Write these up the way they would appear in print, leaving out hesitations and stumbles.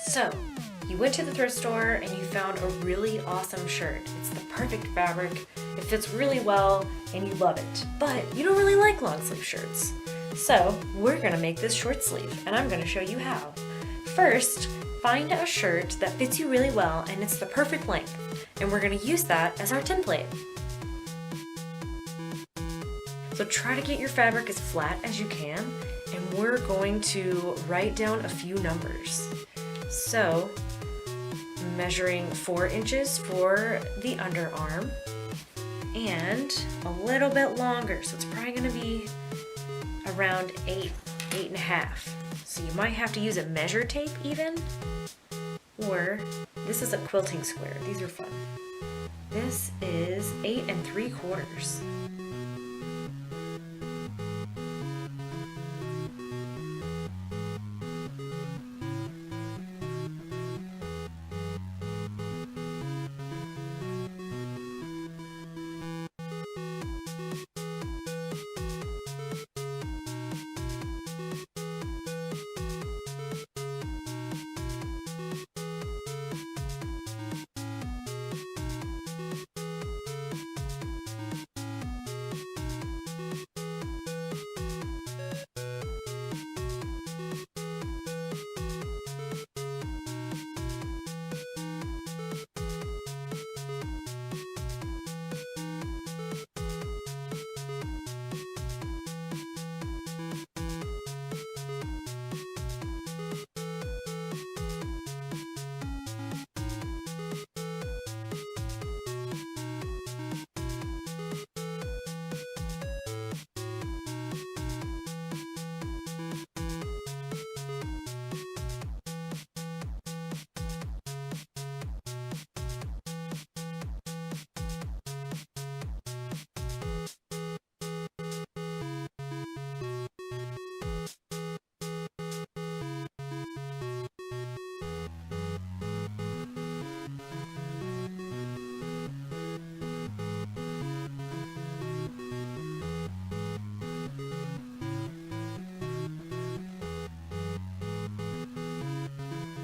So, you went to the thrift store and you found a really awesome shirt. It's the perfect fabric, it fits really well, and you love it. But you don't really like long sleeve shirts. So, we're gonna make this short sleeve, and I'm gonna show you how. First, find a shirt that fits you really well and it's the perfect length, and we're gonna use that as our template. So try to get your fabric as flat as you can, and we're going to write down a few numbers. So, measuring 4 inches for the underarm, and a little bit longer, so it's probably gonna be around 8.5. So you might have to use a measure tape even, or this is a quilting square. These are fun. This is 8 3/4.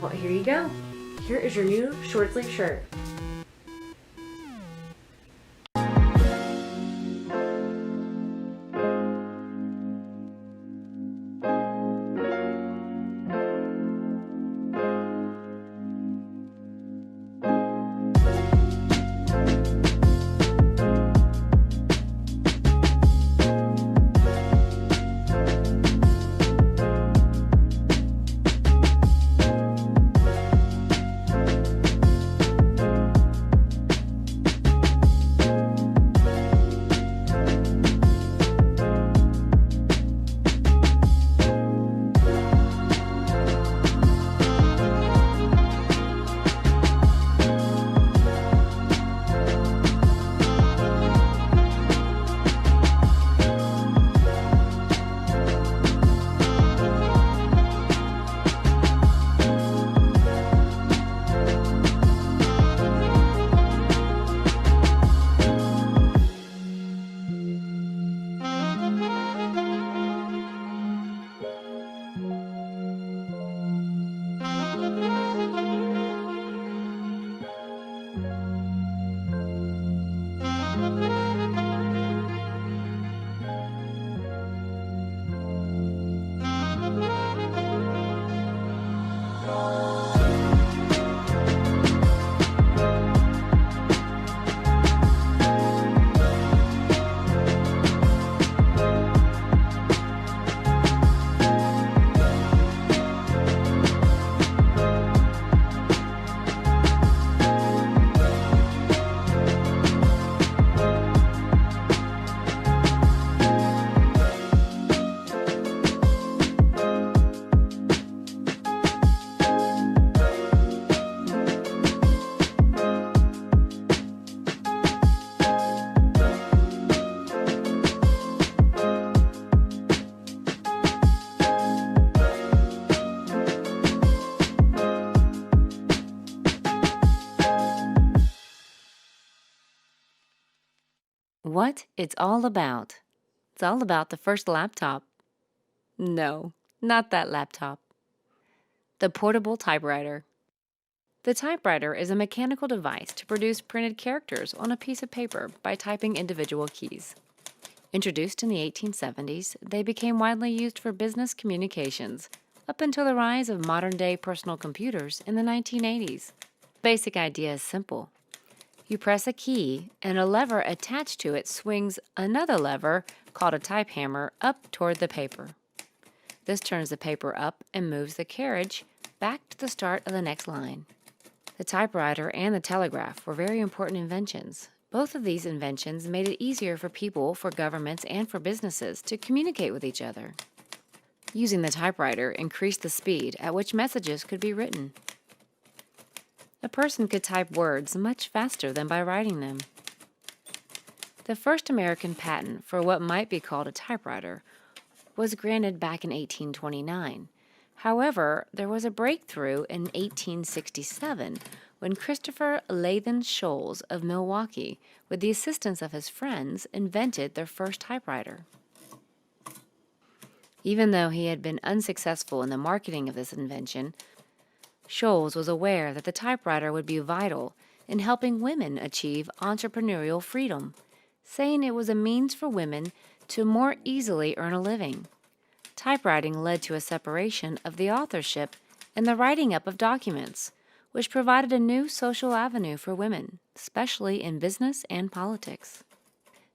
Well, here you go. Here is your new short sleeve shirt. What it's all about. It's all about the first laptop. No, not that laptop. The portable typewriter. The typewriter is a mechanical device to produce printed characters on a piece of paper by typing individual keys. Introduced in the 1870s, they became widely used for business communications up until the rise of modern-day personal computers in the 1980s. The basic idea is simple. You press a key, and a lever attached to it swings another lever, called a type hammer, up toward the paper. This turns the paper up and moves the carriage back to the start of the next line. The typewriter and the telegraph were very important inventions. Both of these inventions made it easier for people, for governments, and for businesses to communicate with each other. Using the typewriter increased the speed at which messages could be written. A person could type words much faster than by writing them. The first American patent for what might be called a typewriter was granted back in 1829. However, there was a breakthrough in 1867 when Christopher Lathan Scholes of Milwaukee, with the assistance of his friends, invented their first typewriter. Even though he had been unsuccessful in the marketing of this invention, Scholes was aware that the typewriter would be vital in helping women achieve entrepreneurial freedom, saying it was a means for women to more easily earn a living. Typewriting led to a separation of the authorship and the writing up of documents, which provided a new social avenue for women, especially in business and politics.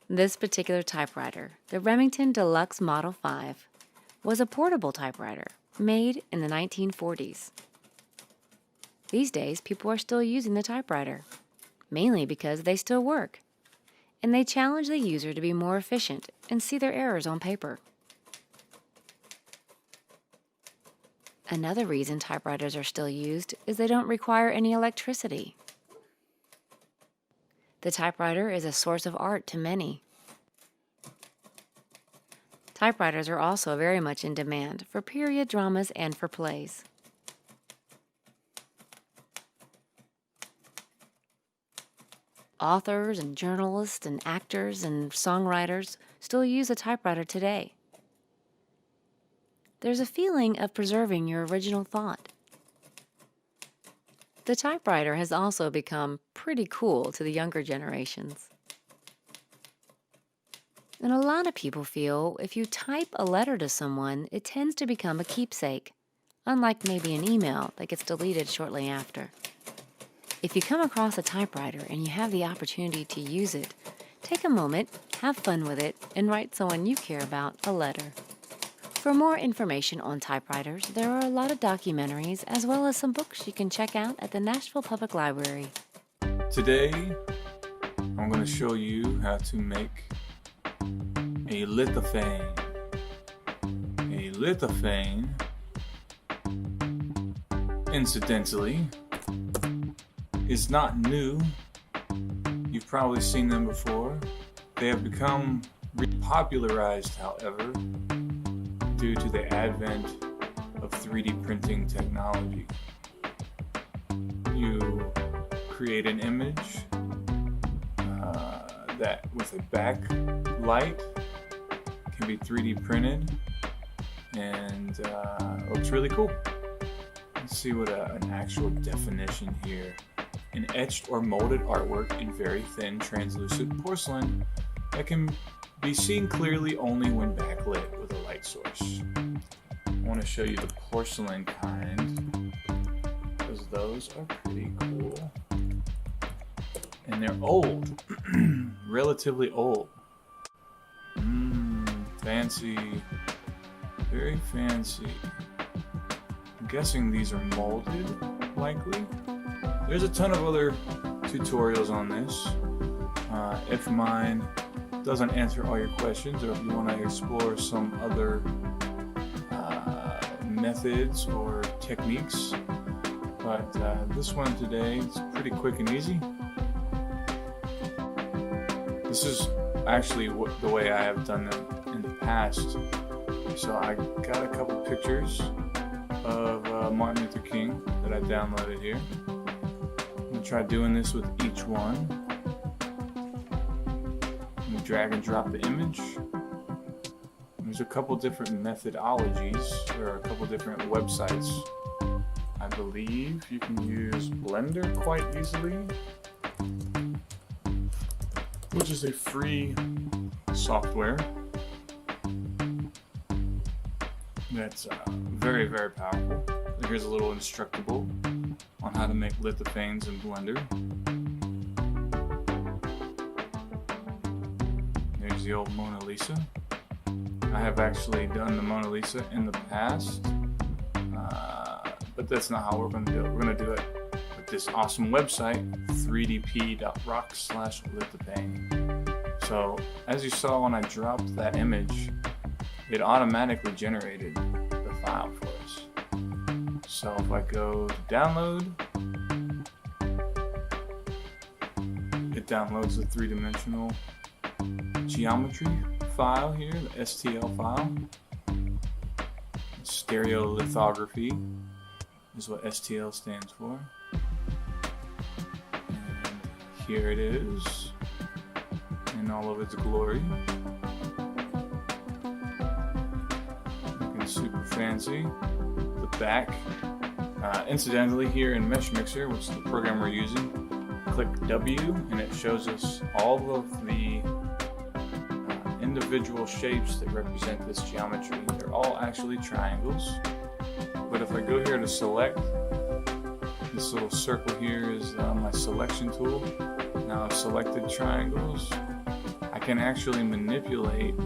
This particular typewriter, the Remington Deluxe Model 5, was a portable typewriter made in the 1940s. These days, people are still using the typewriter, mainly because they still work, and they challenge the user to be more efficient and see their errors on paper. Another reason typewriters are still used is they don't require any electricity. The typewriter is a source of art to many. Typewriters are also very much in demand for period dramas and for plays. Authors and journalists and actors and songwriters still use a typewriter today. There's a feeling of preserving your original thought. The typewriter has also become pretty cool to the younger generations. And a lot of people feel if you type a letter to someone, it tends to become a keepsake, unlike maybe an email that gets deleted shortly after. If you come across a typewriter and you have the opportunity to use it, take a moment, have fun with it, and write someone you care about a letter. For more information on typewriters, there are a lot of documentaries as well as some books you can check out at the Nashville Public Library. Today, I'm going to show you how to make a lithophane. A lithophane, incidentally, is not new. You've probably seen them before. They have become repopularized, however, due to the advent of 3D printing technology. You create an image that with a backlight can be 3D printed and looks really cool. Let's see what an actual definition here. An etched or molded artwork in very thin translucent porcelain that can be seen clearly only when backlit with a light source. I want to show you the porcelain kind because those are pretty cool. And they're old, relatively old. Fancy, very fancy. I'm guessing these are molded, likely. There's a ton of other tutorials on this. If mine doesn't answer all your questions, or if you want to explore some other methods or techniques, but this one today is pretty quick and easy. This is actually the way I have done them in the past. So I got a couple pictures of Martin Luther King that I downloaded here. I'm going to try doing this with each one. I'm going to drag and drop the image. There's a couple different methodologies, or a couple different websites I've believe you can use Blender quite easily, which is a free software that's very, very powerful. Here's a little instructable on how to make lithophanes in Blender. There's the old Mona Lisa. I have actually done the Mona Lisa in the past, but that's not how we're going to do it. We're going to do it with this awesome website, 3dp.rock/lithophane. So as you saw when I dropped that image, it automatically generated the file for us. So if I go to download, it downloads the three-dimensional geometry file here, the STL file. Stereolithography is what STL stands for. And here it is in all of its glory. Looking super fancy. The back. Incidentally, here in Mesh Mixer, which is the program we're using, click W and it shows us all of the individual shapes that represent this geometry. They're all actually triangles. But if I go here to select, this little circle here is my selection tool. Now I've selected triangles. I can actually manipulate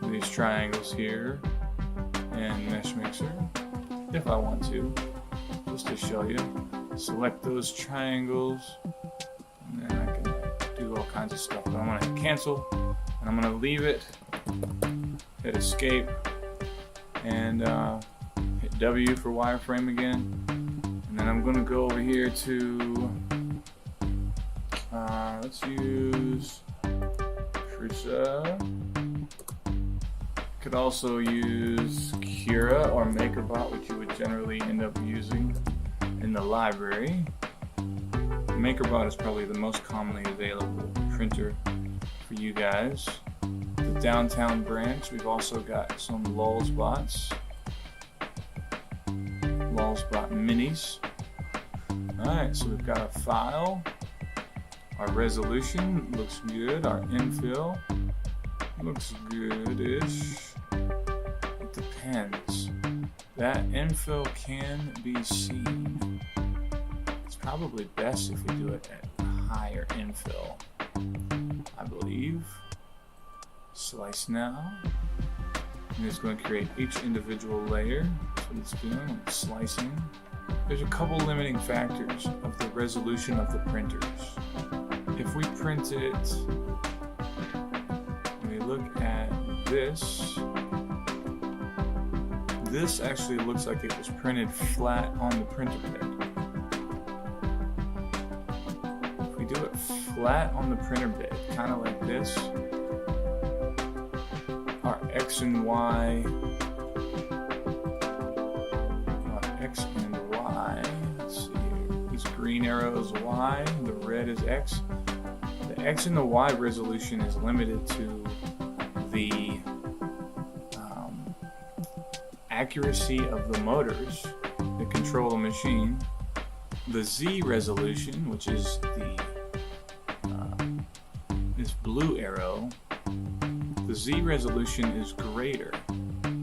these triangles here in Mesh Mixer if I want to, just to show you. Select those triangles and then I can do all kinds of stuff. But I'm going to cancel and I'm going to leave it, hit escape, and hit W for wireframe again. And then I'm going to go over here to, let's use Prusa. Could also use Cura or MakerBot, which you would generally end up using in the library. MakerBot is probably the most commonly available printer for you guys. The downtown branch, we've also got some Lulzbots minis. Alright, so we've got our file, our resolution looks good, our infill looks good-ish. It depends. That infill can be seen. It's probably best if we do it at higher infill, I believe. Slice now. And it's going to create each individual layer. That's what it's doing. It's slicing. There's a couple limiting factors of the resolution of the printers. If we print it, we look at this. This actually looks like it was printed flat on the printer bed. If we do it flat on the printer bed, kind of like this, our X and Y, let's see here, this green arrow is Y, the red is X. The X and the Y resolution is limited to the accuracy of the motors that control the machine. The Z resolution, which is the this blue arrow, the Z resolution is greater.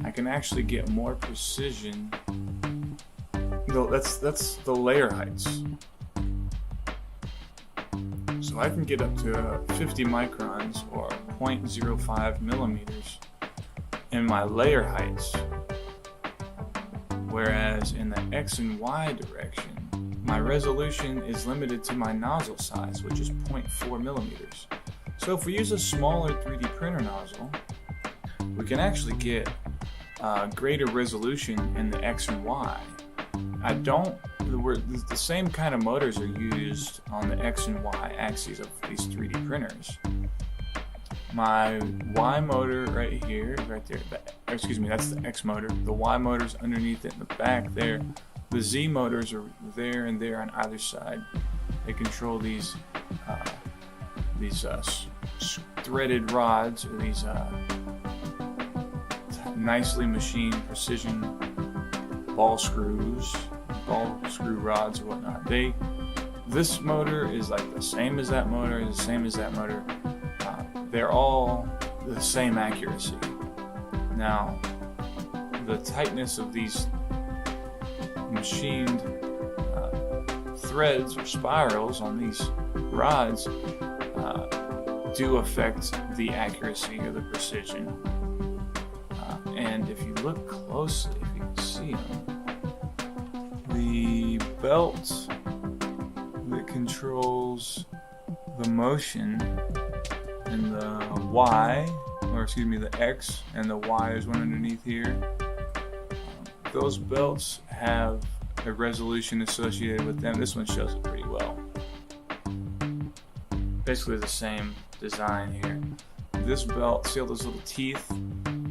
I can actually get more precision. No, that's the layer heights. So I can get up to 50 microns or 0.05 millimeters in my layer heights. Whereas in the X and Y direction, my resolution is limited to my nozzle size, which is 0.4 millimeters. So if we use a smaller 3D printer nozzle, we can actually get greater resolution in the X and Y. The same kind of motors are used on the X and Y axes of these 3D printers. My Y motor right here, right there, excuse me, that's the X motor. The Y motor's underneath it in the back there. The Z motors are there and there on either side. They control these threaded rods, or these nicely machined precision ball screws, ball screw rods or whatnot. This motor is like the same as that motor, is the same as that motor. They're all the same accuracy. Now, the tightness of these machined threads or spirals on these rods do affect the accuracy or the precision. And if you look closely, if you can see them, the belt that controls the motion and the Y, or excuse me, the X and the Y, is one underneath here. Those belts have a resolution associated with them. This one shows it pretty well. Basically the same design here. This belt, see all those little teeth?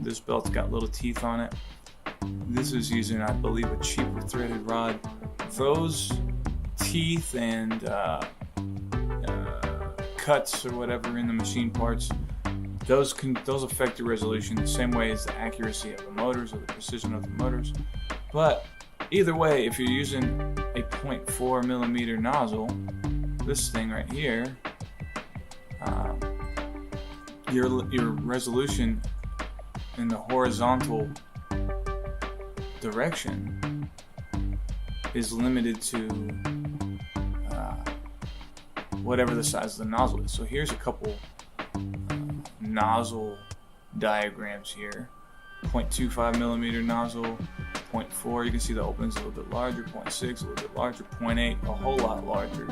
This belt's got little teeth on it. This is using, I believe, a cheaper threaded rod. Those teeth and cuts or whatever in the machine parts, those affect the resolution the same way as the accuracy of the motors or the precision of the motors. But either way, if you're using a 0.4 millimeter nozzle, this thing right here, your resolution in the horizontal direction is limited to whatever the size of the nozzle is. So here's a couple nozzle diagrams here. 0.25 millimeter nozzle, 0.4, you can see the opening's a little bit larger, 0.6 a little bit larger, 0.8 a whole lot larger.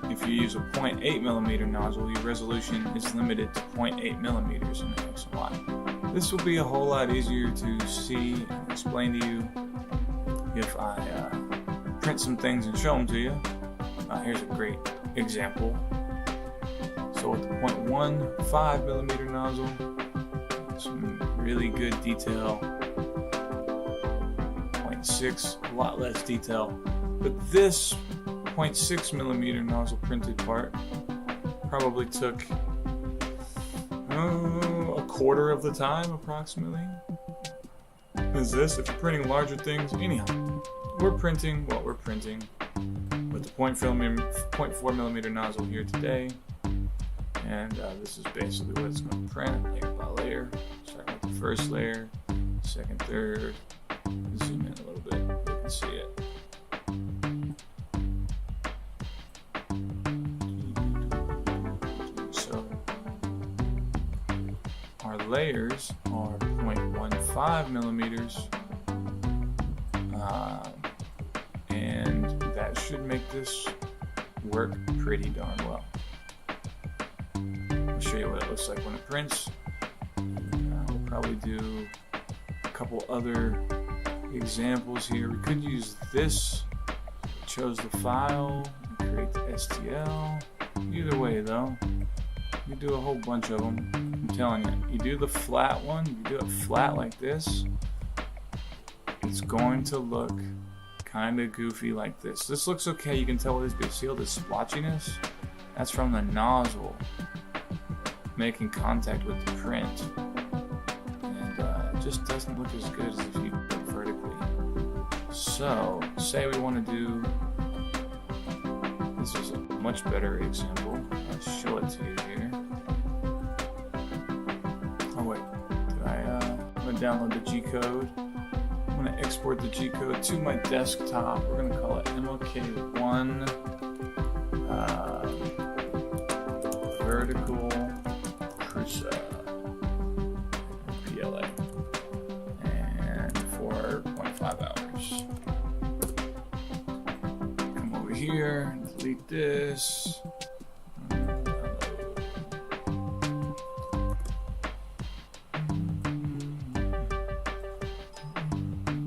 If you use a 0.8 millimeter nozzle, your resolution is limited to 0.8 millimeters in the X and Y. This will be a whole lot easier to see and explain to you if I print some things and show them to you. Here's a great example. So with the 0.15 millimeter nozzle, some really good detail. 0.6, a lot less detail. But this 0.6 millimeter nozzle printed part probably took a quarter of the time approximately is this. If you're printing larger things, anyhow, we're printing what we're printing with the 0.4 millimeter nozzle here today, and this is basically what it's going to print layer by layer, starting with the first layer, second, third. Zoom in a little bit, you can see it. Layers are 0.15 millimeters, and that should make this work pretty darn well. I'll show you what it looks like when it prints. We'll probably do a couple other examples here. We could use this, chose the file, and create the STL. Either way though, you do a whole bunch of them. I'm telling you, you do the flat one, you do it flat like this, it's going to look kind of goofy like this. This looks okay, you can tell what it is, but see all this splotchiness? That's from the nozzle making contact with the print. And it just doesn't look as good as if you do it vertically. So, say we want to do, this is a much better example. I'll show it to you here. Oh wait, I'm going to download the G-code. I'm going to export the G-code to my desktop. We're going to call it MOK1 vertical Prusa PLA, and for 0.5 hours. Come over here, delete this.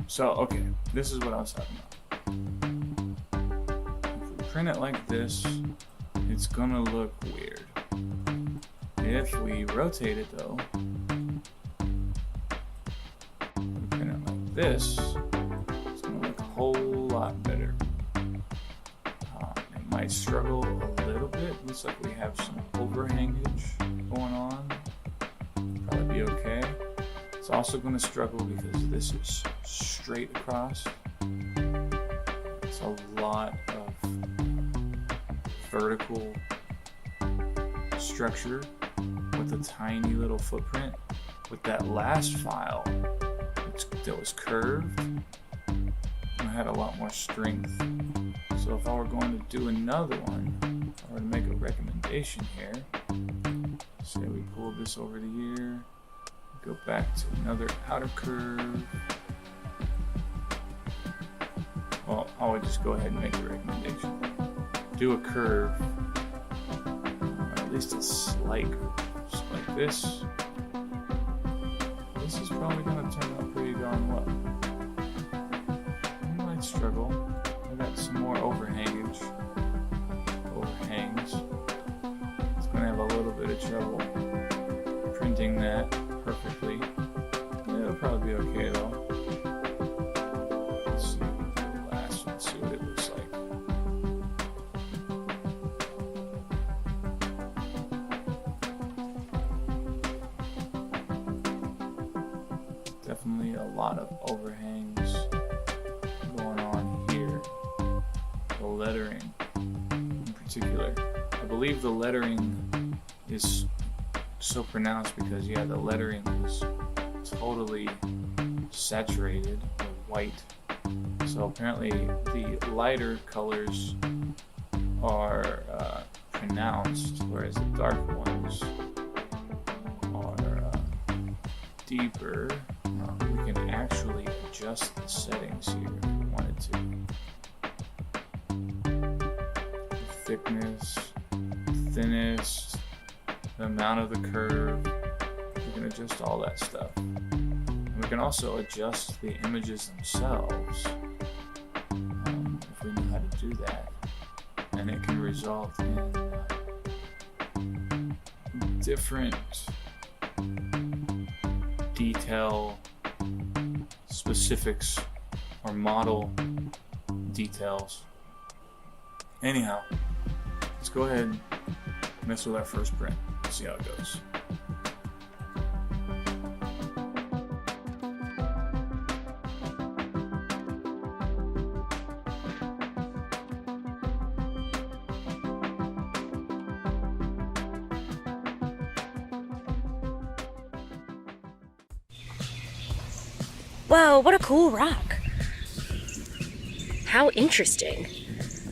So, okay, this is what I was talking about. If we print it like this, it's gonna look weird. If we rotate it though, and print it like this, it's gonna look a whole lot better. It might struggle a little bit. Looks like we have some overhangage going on. Probably be okay. It's also going to struggle because this is straight across. It's a lot of vertical structure with a tiny little footprint. With that last file that was curved, I had a lot more strength. So if I were going to do another one, if I were to make a recommendation here, say we pull this over to here, go back to another outer curve. Well, I would just go ahead and make a recommendation. Do a curve, or at least a slight curve, just like this. This is probably going to turn out pretty darn well. I might struggle. I got some more overhangs. It's going to have a little bit of trouble printing that perfectly. It'll probably be okay though. Let's see the last one, see what it looks like. Definitely a lot of overhangs going on here. The lettering in particular. I believe the lettering is so pronounced because the lettering is totally saturated or white. So apparently the lighter colors are pronounced, whereas the dark ones are deeper. We can actually adjust the settings here if we wanted to. The thickness, thinnest, the amount of the curve. We can adjust all that stuff. And we can also adjust the images themselves if we know how to do that. And it can result in different detail specifics or model details. Anyhow, let's go ahead and mess with our first print. See how it goes. Whoa, what a cool rock. How interesting.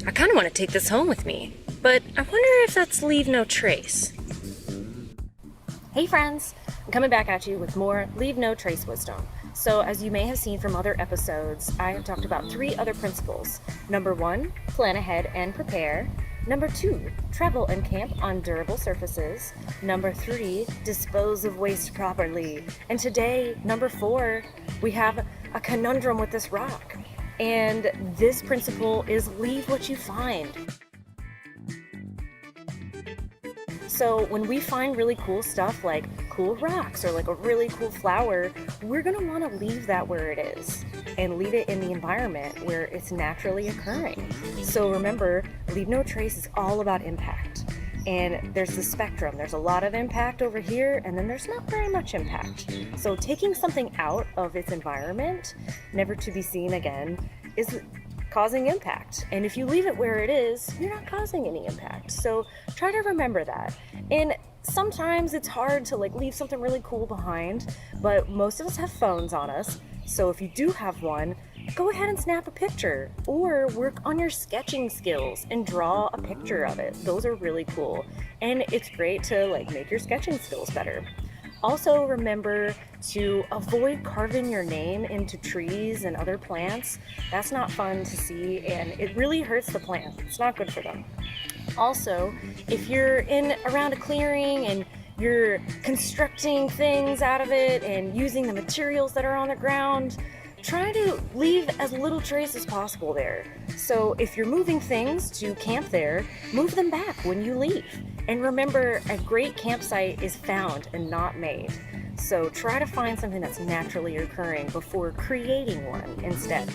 I kind of want to take this home with me, but I wonder if that's leave no trace. Hey friends, I'm coming back at you with more leave no trace wisdom. So as you may have seen from other episodes, I have talked about 3 other principles. Number 1, plan ahead and prepare. Number 2, travel and camp on durable surfaces. Number 3, dispose of waste properly. And today, number 4, we have a conundrum with this rock. And this principle is leave what you find. So when we find really cool stuff like cool rocks or like a really cool flower, we're gonna wanna leave that where it is and leave it in the environment where it's naturally occurring. So remember, leave no trace is all about impact. And there's the spectrum. There's a lot of impact over here, and then there's not very much impact. So taking something out of its environment, never to be seen again, is causing impact. And if you leave it where it is, you're not causing any impact. So try to remember that. And sometimes it's hard to leave something really cool behind, but most of us have phones on us. So if you do have one, go ahead and snap a picture or work on your sketching skills and draw a picture of it. Those are really cool. And it's great to make your sketching skills better. Also remember to avoid carving your name into trees and other plants. That's not fun to see, and it really hurts the plant. It's not good for them. Also, if you're around a clearing and you're constructing things out of it and using the materials that are on the ground, try to leave as little trace as possible there. So if you're moving things to camp there, move them back when you leave. And remember, a great campsite is found and not made. So try to find something that's naturally occurring before creating one instead.